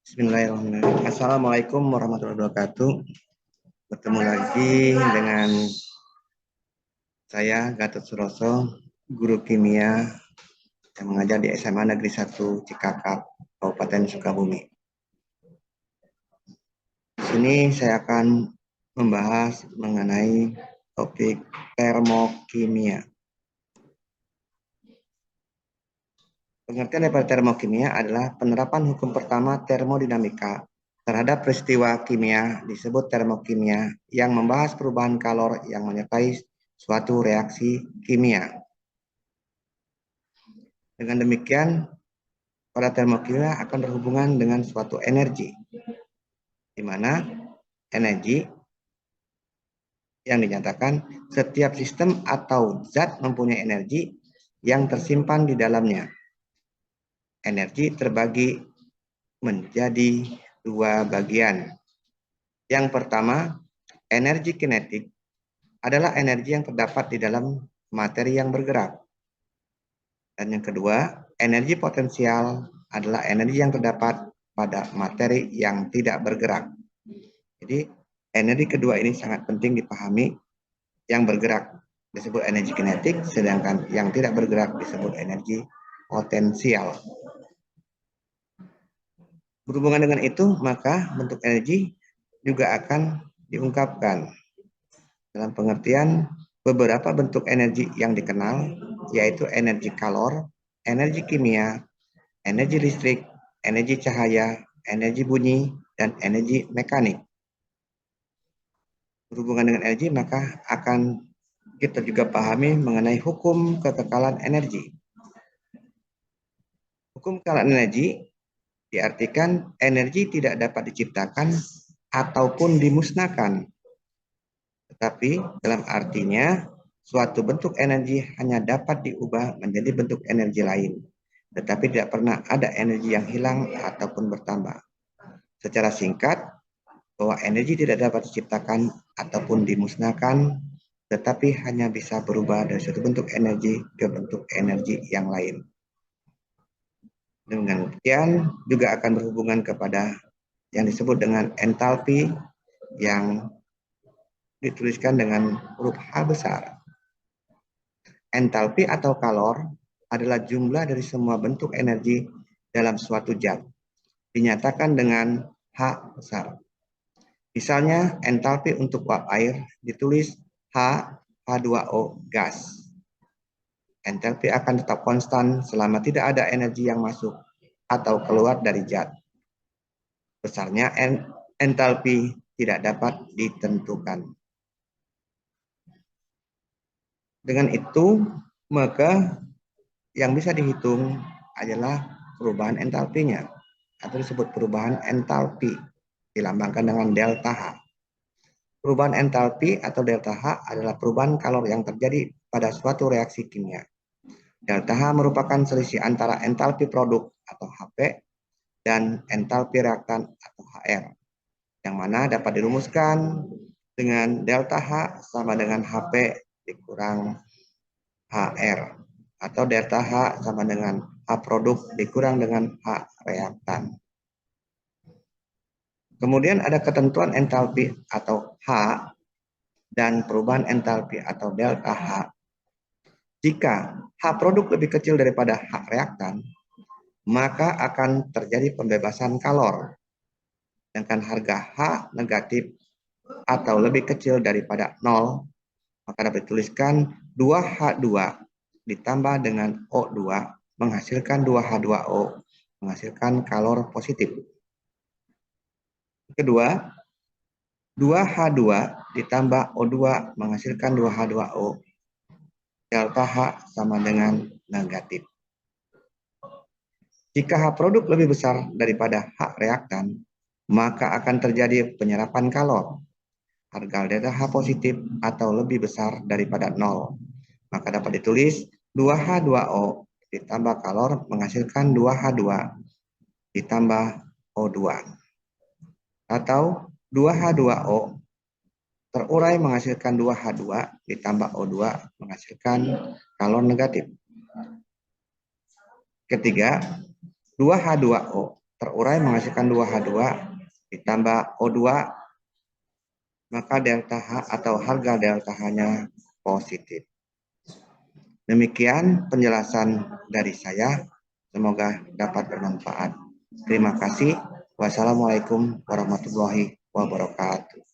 Bismillahirrahmanirrahim. Assalamualaikum warahmatullahi wabarakatuh. Bertemu lagi dengan saya Gatot Suroso, guru kimia yang mengajar di SMA Negeri 1 Cikakap, Kabupaten Sukabumi. Di sini saya akan membahas mengenai topik termokimia. Pengertian daripada termokimia adalah penerapan hukum pertama termodinamika terhadap peristiwa kimia disebut termokimia yang membahas perubahan kalor yang menyertai suatu reaksi kimia. Dengan demikian, pada termokimia akan berhubungan dengan suatu energi, di mana energi yang dinyatakan setiap sistem atau zat mempunyai energi yang tersimpan di dalamnya. Energi terbagi menjadi dua bagian. Yang pertama, energi kinetik adalah energi yang terdapat di dalam materi yang bergerak. Dan yang kedua, energi potensial adalah energi yang terdapat pada materi yang tidak bergerak. Jadi, energi kedua ini sangat penting dipahami. Yang bergerak disebut energi kinetik, sedangkan yang tidak bergerak disebut energi potensial. Berhubungan dengan itu, maka bentuk energi juga akan diungkapkan dalam pengertian beberapa bentuk energi yang dikenal, yaitu energi kalor, energi kimia, energi listrik, energi cahaya, energi bunyi, dan energi mekanik. Berhubungan dengan energi, maka akan kita juga pahami mengenai hukum kekekalan energi. Hukum kekekalan energi diartikan energi tidak dapat diciptakan ataupun dimusnahkan. Tetapi dalam artinya suatu bentuk energi hanya dapat diubah menjadi bentuk energi lain. Tetapi tidak pernah ada energi yang hilang ataupun bertambah. Secara singkat, bahwa energi tidak dapat diciptakan ataupun dimusnahkan, tetapi hanya bisa berubah dari suatu bentuk energi ke bentuk energi yang lain. Dengan demikian juga akan berhubungan kepada yang disebut dengan entalpi yang dituliskan dengan huruf H besar. Entalpi atau kalor adalah jumlah dari semua bentuk energi dalam suatu zat. Dinyatakan dengan H besar. Misalnya entalpi untuk uap air ditulis H2O gas. Entalpi akan tetap konstan selama tidak ada energi yang masuk atau keluar dari zat. Besarnya entalpi tidak dapat ditentukan. Dengan itu, maka yang bisa dihitung adalah perubahan entalpinya, atau disebut perubahan entalpi, dilambangkan dengan delta H. Perubahan entalpi atau delta H adalah perubahan kalor yang terjadi pada suatu reaksi kimia. Delta H merupakan selisih antara entalpi produk atau HP dan entalpi reaktan atau HR, yang mana dapat dirumuskan dengan delta H sama dengan HP dikurang HR, atau delta H sama dengan H produk dikurang dengan H reaktan. Kemudian ada ketentuan entalpi atau H dan perubahan entalpi atau delta H. Jika H produk lebih kecil daripada H reaktan, maka akan terjadi pembebasan kalor. Sedangkan harga H negatif atau lebih kecil daripada 0, maka dapat dituliskan 2H2 ditambah dengan O2 menghasilkan 2H2O, menghasilkan kalor positif. Kedua, 2H2 ditambah O2 menghasilkan 2H2O. Delta H sama dengan negatif. Jika H produk lebih besar daripada H reaktan, maka akan terjadi penyerapan kalor. Harga delta H positif atau lebih besar daripada 0. Maka dapat ditulis 2H2O ditambah kalor menghasilkan 2H2 ditambah O2. Atau 2H2O terurai menghasilkan 2H2 ditambah O2 menghasilkan kalor negatif. Ketiga, 2H2O terurai menghasilkan 2H2 ditambah O2, maka delta H atau harga delta H-nya positif. Demikian penjelasan dari saya. Semoga dapat bermanfaat. Terima kasih. Wassalamualaikum warahmatullahi wabarakatuh.